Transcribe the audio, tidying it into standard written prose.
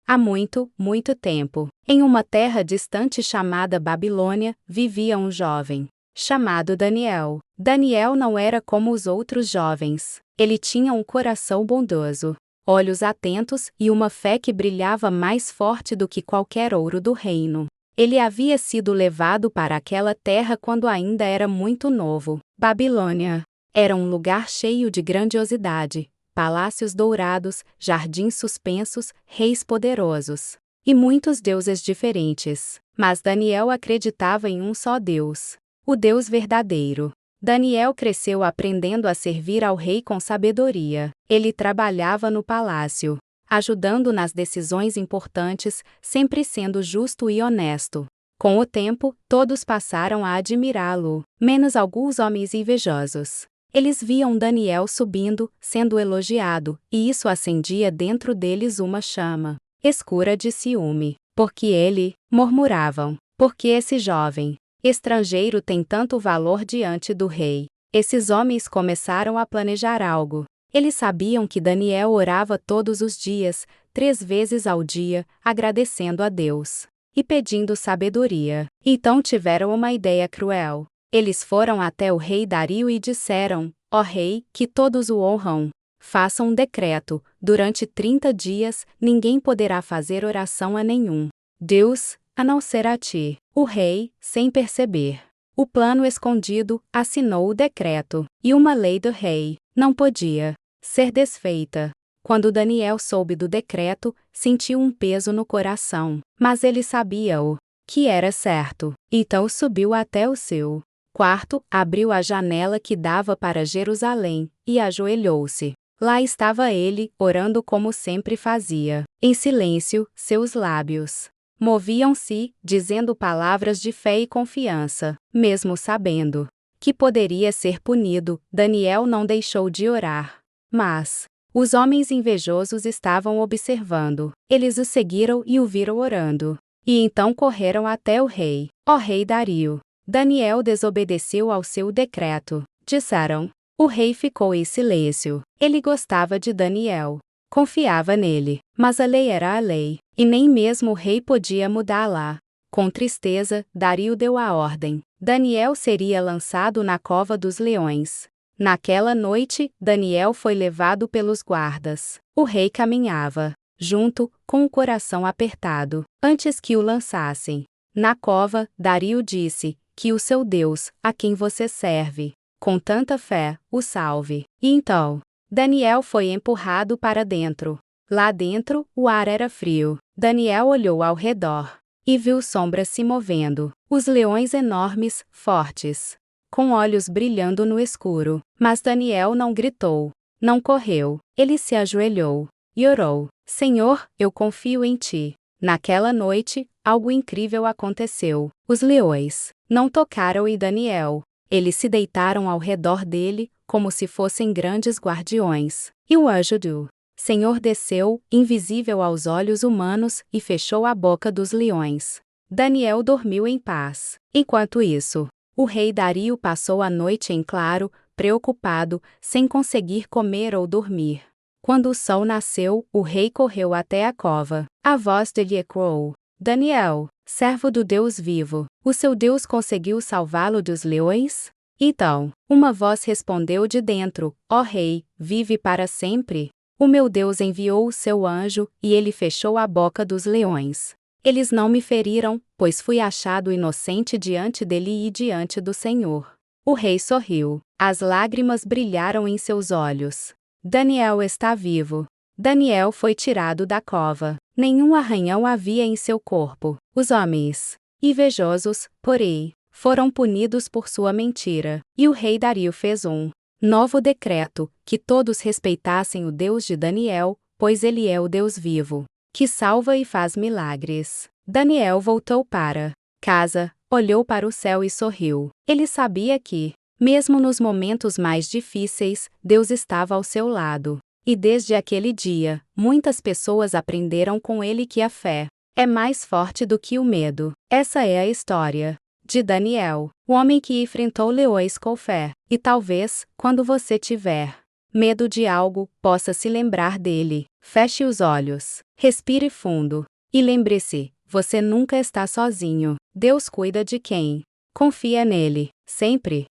Há muito, muito tempo, em uma terra distante chamada Babilônia, vivia um jovem chamado Daniel. Daniel não era como os outros jovens. Ele tinha um coração bondoso, olhos atentos e uma fé que brilhava mais forte do que qualquer ouro do reino. Ele havia sido levado para aquela terra quando ainda era muito novo. Babilônia era um lugar cheio de grandiosidade, palácios dourados, jardins suspensos, reis poderosos e muitos deuses diferentes. Mas Daniel acreditava em um só Deus, o Deus verdadeiro. Daniel cresceu aprendendo a servir ao rei com sabedoria. Ele trabalhava no palácio, ajudando nas decisões importantes, sempre sendo justo e honesto. Com o tempo, todos passaram a admirá-lo, menos alguns homens invejosos. Eles viam Daniel subindo, sendo elogiado, e isso acendia dentro deles uma chama escura de ciúme. Porque ele, murmuravam, porque esse jovem estrangeiro tem tanto valor diante do rei. Esses homens começaram a planejar algo. Eles sabiam que Daniel orava todos os dias, 3 vezes ao dia, agradecendo a Deus e pedindo sabedoria. Então tiveram uma ideia cruel. Eles foram até o rei Dario e disseram: ó rei, que todos o honram. Faça um decreto: durante 30 dias, ninguém poderá fazer oração a nenhum Deus, a não ser a ti. O rei, sem perceber o plano escondido, assinou o decreto, e uma lei do rei não podia ser desfeita. Quando Daniel soube do decreto, sentiu um peso no coração, mas ele sabia o que era certo. Então subiu até o seu quarto, abriu a janela que dava para Jerusalém, e ajoelhou-se. Lá estava ele, orando como sempre fazia. Em silêncio, seus lábios moviam-se, dizendo palavras de fé e confiança. Mesmo sabendo que poderia ser punido, Daniel não deixou de orar. Mas os homens invejosos estavam observando. Eles o seguiram e o viram orando. E então correram até o rei. Ó rei Dario, Daniel desobedeceu ao seu decreto, disseram. O rei ficou em silêncio. Ele gostava de Daniel, confiava nele, mas a lei era a lei, e nem mesmo o rei podia mudá-la. Com tristeza, Dario deu a ordem. Daniel seria lançado na cova dos leões. Naquela noite, Daniel foi levado pelos guardas. O rei caminhava junto, com o coração apertado, antes que o lançassem. Na cova, Dario disse: que o seu Deus, a quem você serve com tanta fé, o salve. E então, Daniel foi empurrado para dentro. Lá dentro, o ar era frio. Daniel olhou ao redor e viu sombras se movendo. Os leões enormes, fortes, com olhos brilhando no escuro. Mas Daniel não gritou, não correu. Ele se ajoelhou e orou: Senhor, eu confio em ti. Naquela noite, algo incrível aconteceu. Os leões não tocaram em Daniel. Eles se deitaram ao redor dele, como se fossem grandes guardiões. E o anjo do Senhor desceu, invisível aos olhos humanos, e fechou a boca dos leões. Daniel dormiu em paz. Enquanto isso, o rei Dario passou a noite em claro, preocupado, sem conseguir comer ou dormir. Quando o sol nasceu, o rei correu até a cova. A voz dele ecoou: Daniel, servo do Deus vivo, o seu Deus conseguiu salvá-lo dos leões? Então, uma voz respondeu de dentro: ó rei, vive para sempre. O meu Deus enviou o seu anjo, e ele fechou a boca dos leões. Eles não me feriram, pois fui achado inocente diante dele e diante do Senhor. O rei sorriu. As lágrimas brilharam em seus olhos. Daniel está vivo. Daniel foi tirado da cova. Nenhum arranhão havia em seu corpo. Os homens invejosos, porém, foram punidos por sua mentira. E o rei Dario fez um novo decreto, que todos respeitassem o Deus de Daniel, pois ele é o Deus vivo, que salva e faz milagres. Daniel voltou para casa, olhou para o céu e sorriu. Ele sabia que, mesmo nos momentos mais difíceis, Deus estava ao seu lado. E desde aquele dia, muitas pessoas aprenderam com ele que a fé é mais forte do que o medo. Essa é a história de Daniel, o homem que enfrentou leões com fé. E talvez, quando você tiver medo de algo, possa se lembrar dele. Feche os olhos, respire fundo. E lembre-se, você nunca está sozinho. Deus cuida de quem confia nele, sempre.